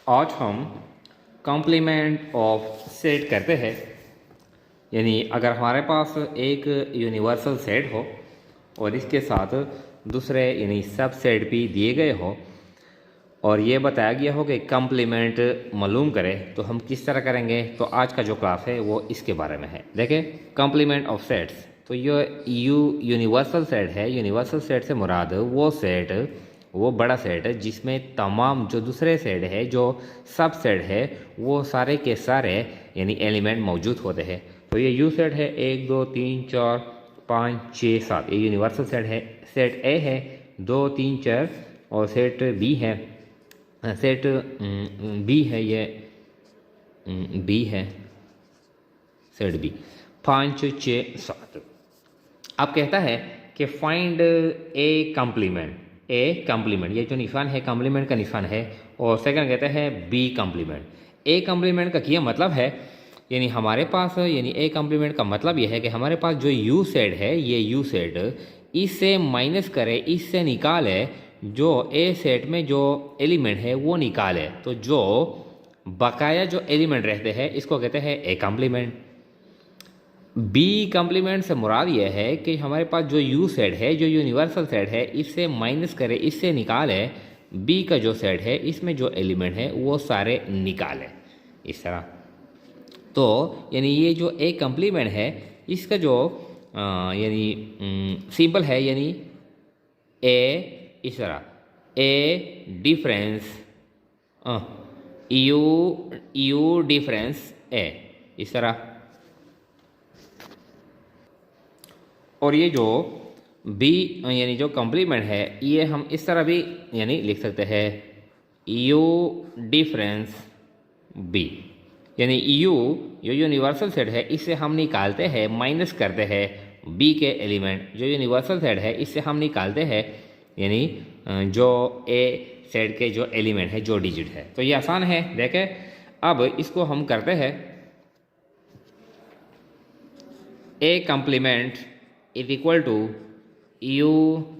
आज हम complement of set करते हैं। यानी अगर हमारे पास एक यूनिवर्सल सेट हो और इसके साथ दूसरे यानी सब सेट भी दिए गए हो और ये बताया गया हो कि कॉम्प्लीमेंट मालूम करें, तो हम किस तरह करेंगे। तो आज का जो क्लास है वो इसके बारे में है। देखें, कॉम्प्लीमेंट ऑफ सेट्स। तो ये यूनिवर्सल सेट है। यूनिवर्सल सेट से मुराद वो सेट, वो बड़ा सेट है जिसमें तमाम जो दूसरे सेट है, जो सब सेट है, वो सारे के सारे यानी एलिमेंट मौजूद होते हैं। तो ये यू सेट है, 1 2 3 4 5 6 7, ये यूनिवर्सल सेट है। सेट ए है 2 3 4, और सेट बी है, सेट बी है, ये बी है, सेट बी 5 6 7। अब कहता है कि find A complement. A complement, ये जो निशान है कॉम्प्लीमेंट का निशान है। और सेकंड कहते हैं बी कॉम्प्लीमेंट। ए कॉम्प्लीमेंट का क्या मतलब है, यानी हमारे पास यानी ए कॉम्प्लीमेंट का मतलब यह है कि हमारे पास जो यू सेट है, ये यू सेट इससे माइनस करे, इससे निकाले, जो ए सेट में जो एलिमेंट है वो निकाले, तो जो बकाया जो एलिमेंट रहते हैं इसको कहते हैं ए कॉम्प्लीमेंट। बी कॉम्प्लीमेंट से मुराद यह है कि हमारे पास जो यू सेट है, जो यूनिवर्सल सेट है, इससे माइनस करे, इससे निकाले, बी का जो सेट है इसमें जो एलिमेंट है वो सारे निकाले, इस तरह। तो यानी ये जो ए कॉम्प्लीमेंट है इसका जो यानी सिंपल है, यानी ए इस तरह, ए डिफरेंस यू डिफरेंस ए, इस तरह। और ये जो बी यानी जो कॉम्प्लीमेंट है, ये हम इस तरह भी यानी लिख सकते हैं, यू डिफरेंस बी। यानी यू जो यूनिवर्सल सेट है इससे हम निकालते हैं, माइनस करते हैं बी के एलिमेंट। जो यूनिवर्सल सेट है इससे हम निकालते हैं यानी जो ए सेट के जो एलिमेंट है, जो डिजिट है। तो ये आसान है। देखें, अब इसको हम करते हैं, A complement is equal to U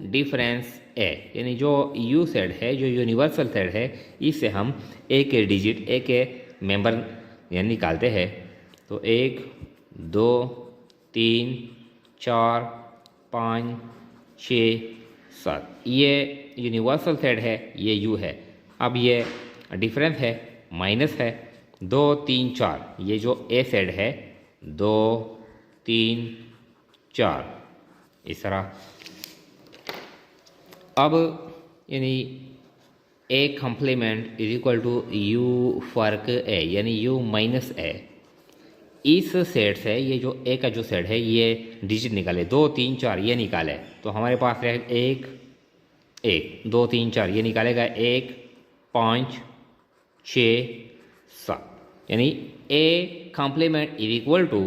difference A. यानी जो यू सेट है, जो यूनिवर्सल सेट है, इससे हम ए के डिजिट, ए के मेंबर यानी निकालते हैं। तो 1 2 3 4 5 6 7, ये यूनिवर्सल सेट है, ये यू है। अब ये डिफरेंस है, माइनस है 2 3 4, ये जो ए सेट है 2 3 4, इस तरह। अब यानी A complement is equal to U फर्क ए, यानी यू माइनस ए। इस सेट से ये जो ए का जो सेट है ये डिजिट निकाले, 2 3 4 ये निकाले, तो हमारे पास रहेगा 1 1 2 3 4, ये निकालेगा 1 5 6 7। यानी A complement is equal to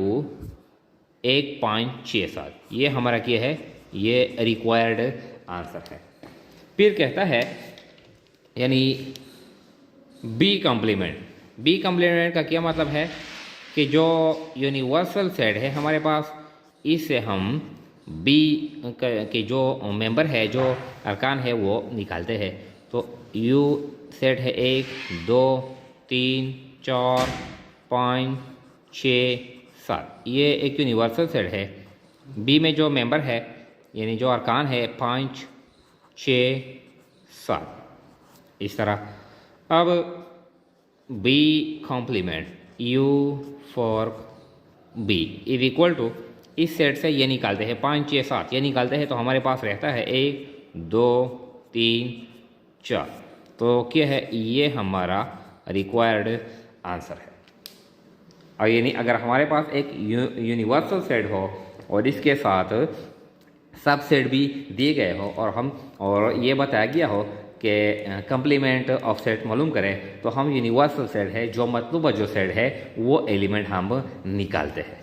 1 5 6 7, ये हमारा क्या है, ये रिक्वायर्ड आंसर है। फिर कहता है यानी बी कॉम्प्लीमेंट। बी कॉम्प्लीमेंट का क्या मतलब है कि जो यूनिवर्सल सेट है हमारे पास, इससे हम बी के जो मेंबर है, जो अरकान है, वो निकालते हैं। तो यू सेट है 1 2 3 4 5 6 7, ये एक यूनिवर्सल सेट है। बी में जो मेंबर है यानी जो अरकान है 5 6 7, इस तरह। अब B complement U for B is equal to, इस सेट से ये निकालते हैं 5 6 7, ये निकालते हैं, तो हमारे पास रहता है 1 2 3 4। तो क्या है, ये हमारा रिक्वायर्ड आंसर है। और यानी अगर हमारे पास एक यूनिवर्सल सेट हो और इसके साथ सब सेट भी दिए गए हो और ये बताया गया हो कि कॉम्प्लीमेंट ऑफ सेट मालूम करें, तो हम यूनिवर्सल सेट है, जो मतलूबा जो सेट है, वो एलिमेंट हम निकालते हैं।